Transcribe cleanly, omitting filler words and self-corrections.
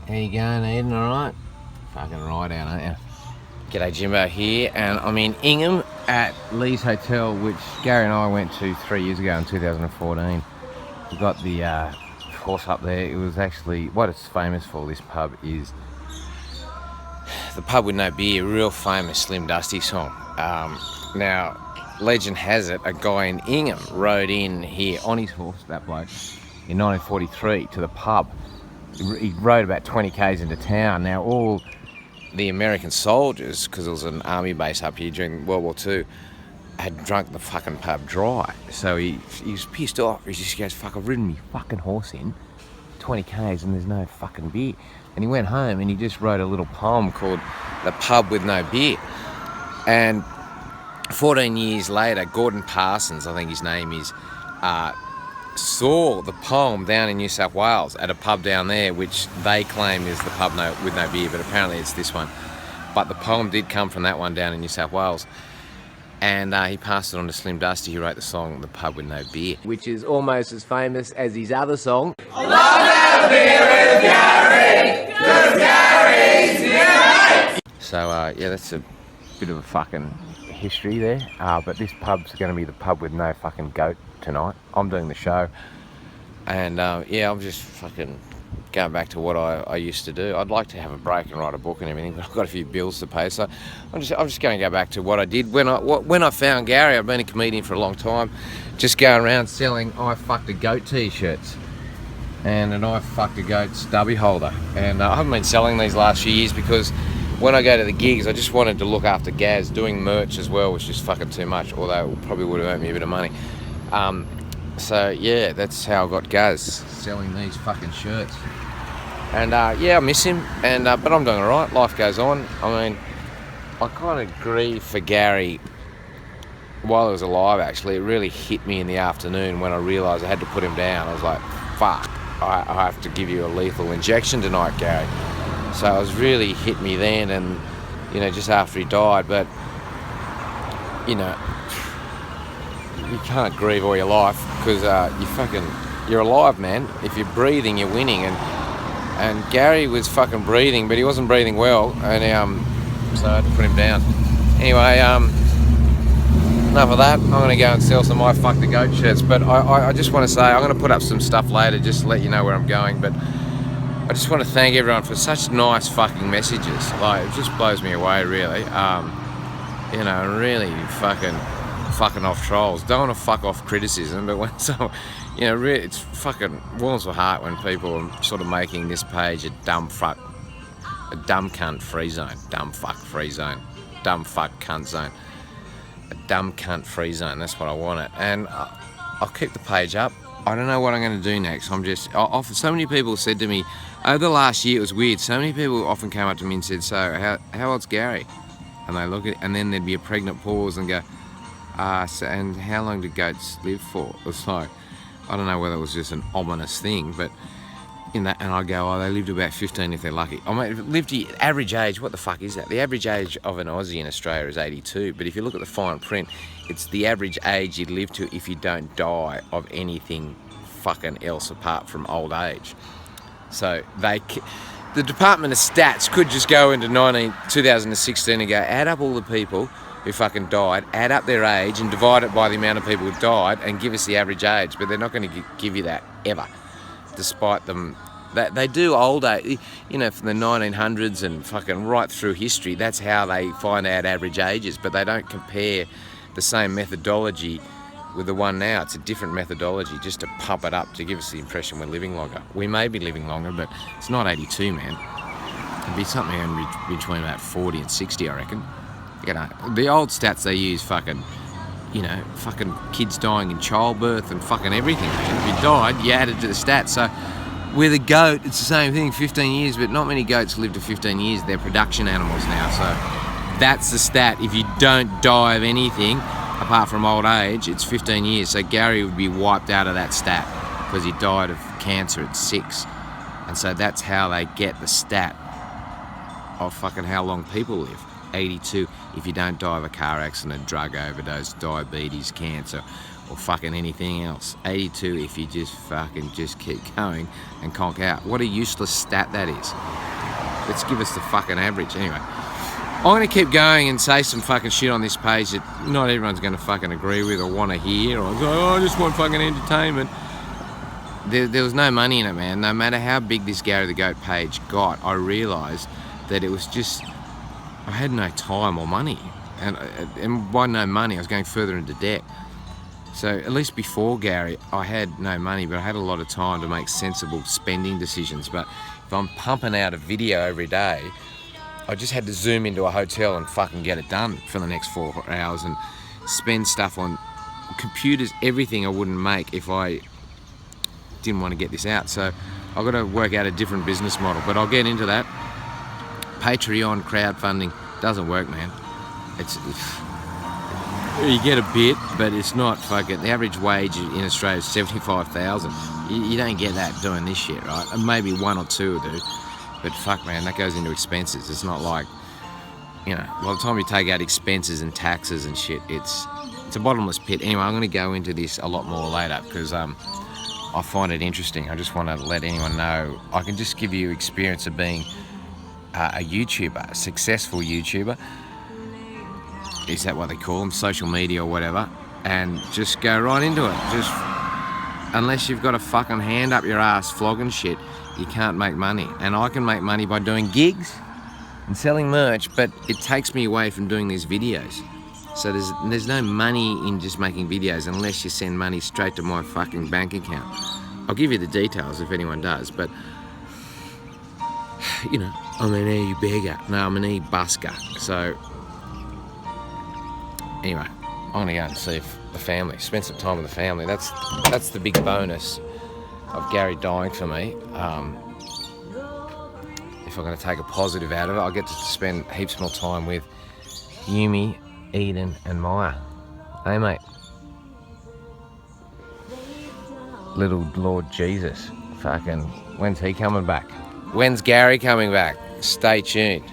How you going, Eden? Alright? Fucking right out, aren't you? G'day, Jimbo here, and I'm in Ingham at Lee's Hotel, which Gary and I went to 3 years ago in 2014. We got the course up there. It was actually, what it's famous for, this pub, is the pub with no beer, real famous Slim Dusty song. Now, legend has it, a guy in Ingham rode in here on his horse, that bloke, in 1943 to the pub. He rode about 20 k's into town. Now, all the American soldiers, because it was an army base up here during World War II, had drunk the fucking pub dry. So he was pissed off. He just goes, fuck, I've ridden me fucking horse in 20 k's and there's no fucking beer. And he went home and he just wrote a little poem called The Pub with No Beer. And 14 years later, Gordon Parsons, I think his name is, saw the poem down in New South Wales at a pub down there, which they claim is the pub with no beer, but apparently it's this one. But the poem did come from that one down in New South Wales. And he passed it on to Slim Dusty, who wrote the song The Pub with No Beer, which is almost as famous as his other song. I love that beer with Gary, 'cause Gary's here. So yeah, that's a bit of a fucking history there. But this pub's going to be the pub with no fucking goat tonight. I'm doing the show, and yeah, I'm just fucking going back to what I used to do. I'd like to have a break and write a book and everything, but I've got a few bills to pay, so I'm just going to go back to what I did when I found Gary. I've been a comedian for a long time, just going around selling I fucked a goat t-shirts and an I fucked a goat stubby holder, and I haven't been selling these last few years because when I go to the gigs, I just wanted to look after Gaz. Doing merch as well was just fucking too much, although it probably would have earned me a bit of money. So yeah, that's how I got Gaz, selling these fucking shirts. And yeah, I miss him, and but I'm doing alright, life goes on. I mean, I kind of grieve for Gary while he was alive, actually. It really hit me in the afternoon when I realised I had to put him down. I was like, fuck, I have to give you a lethal injection tonight, Gary. So it was really hit me then, and you know, just after he died. But you know, you can't grieve all your life because you're alive, man. If you're breathing, you're winning. And Gary was fucking breathing, but he wasn't breathing well, and so I had to put him down. Anyway, enough of that. I'm going to go and sell some I Fuck the Goat shirts. But I just want to say, I'm going to put up some stuff later just to let you know where I'm going. But I just want to thank everyone for such nice fucking messages. Like, it just blows me away, really. You know, really fucking off trolls. Don't want to fuck off criticism, but when someone, you know, really, it's fucking warms my heart when people are sort of making this page a dumb cunt free zone, dumb fuck free zone, dumb fuck cunt zone, a dumb cunt free zone. That's what I want it, and I'll keep the page up. I don't know what I'm going to do next. So many people said to me over the last year, it was weird. So many people often came up to me and said, "So how old's Gary?" And they look at it, and then there'd be a pregnant pause and go, and how long do goats live for? It was like, I don't know whether it was just an ominous thing, but in that, and I go, oh, they live to about 15 if they're lucky. I mean, live to average age, what the fuck is that? The average age of an Aussie in Australia is 82, but if you look at the fine print, it's the average age you'd live to if you don't die of anything fucking else apart from old age. So the Department of Stats could just go into 2016 and go, add up all the people who fucking died, add up their age and divide it by the amount of people who died and give us the average age, but they're not going to give you that ever, despite them. They do old age, you know, from the 1900s and fucking right through history. That's how they find out average ages, but they don't compare the same methodology with the one now. It's a different methodology just to pump it up to give us the impression we're living longer. We may be living longer, but it's not 82, man. It'd be something in between about 40 and 60, I reckon. You know, the old stats they use, fucking kids dying in childbirth and fucking everything, man. If you died, you added to the stats. So with a goat, it's the same thing, 15 years, but not many goats live to 15 years. They're production animals now, so that's the stat. If you don't die of anything apart from old age, it's 15 years. So Gary would be wiped out of that stat because he died of cancer at 6. And so that's how they get the stat of fucking how long people live. 82 if you don't die of a car accident, drug overdose, diabetes, cancer, or fucking anything else. 82 if you just keep going and conk out. What a useless stat that is. Let's give us the fucking average. Anyway, I'm going to keep going and say some fucking shit on this page that not everyone's going to fucking agree with or want to hear, or go, oh, I just want fucking entertainment. There was no money in it, man. No matter how big this Gary the Goat page got, I realised that it was just, I had no time or money. And by no money, I was going further into debt. So at least before Gary, I had no money, but I had a lot of time to make sensible spending decisions. But if I'm pumping out a video every day, I just had to zoom into a hotel and fucking get it done for the next 4 hours and spend stuff on computers, everything I wouldn't make if I didn't want to get this out. So I've got to work out a different business model, but I'll get into that. Patreon crowdfunding doesn't work, man. It's you get a bit, but it's not fucking. The average wage in Australia is 75,000. You don't get that doing this shit, right? And maybe 1 or 2 will do. But fuck, man, that goes into expenses. It's not like, you know, by the time you take out expenses and taxes and shit, it's a bottomless pit. Anyway, I'm going to go into this a lot more later because I find it interesting. I just want to let anyone know. I can just give you experience of being a YouTuber, a successful YouTuber. Is that what they call them? Social media or whatever. And just go right into it. Just unless you've got a fucking hand up your ass flogging shit, you can't make money. And I can make money by doing gigs and selling merch, but it takes me away from doing these videos. So there's no money in just making videos unless you send money straight to my fucking bank account. I'll give you the details if anyone does, but you know, I'm an e-beggar. No, I'm an e-busker. So anyway, I'm gonna go and see the family, spend some time with the family. That's the big bonus of Gary dying for me. If I'm gonna take a positive out of it, I'll get to spend heaps more time with Yumi, Eden and Maya. Hey mate. Little Lord Jesus. Fucking, when's he coming back? When's Gary coming back? Stay tuned.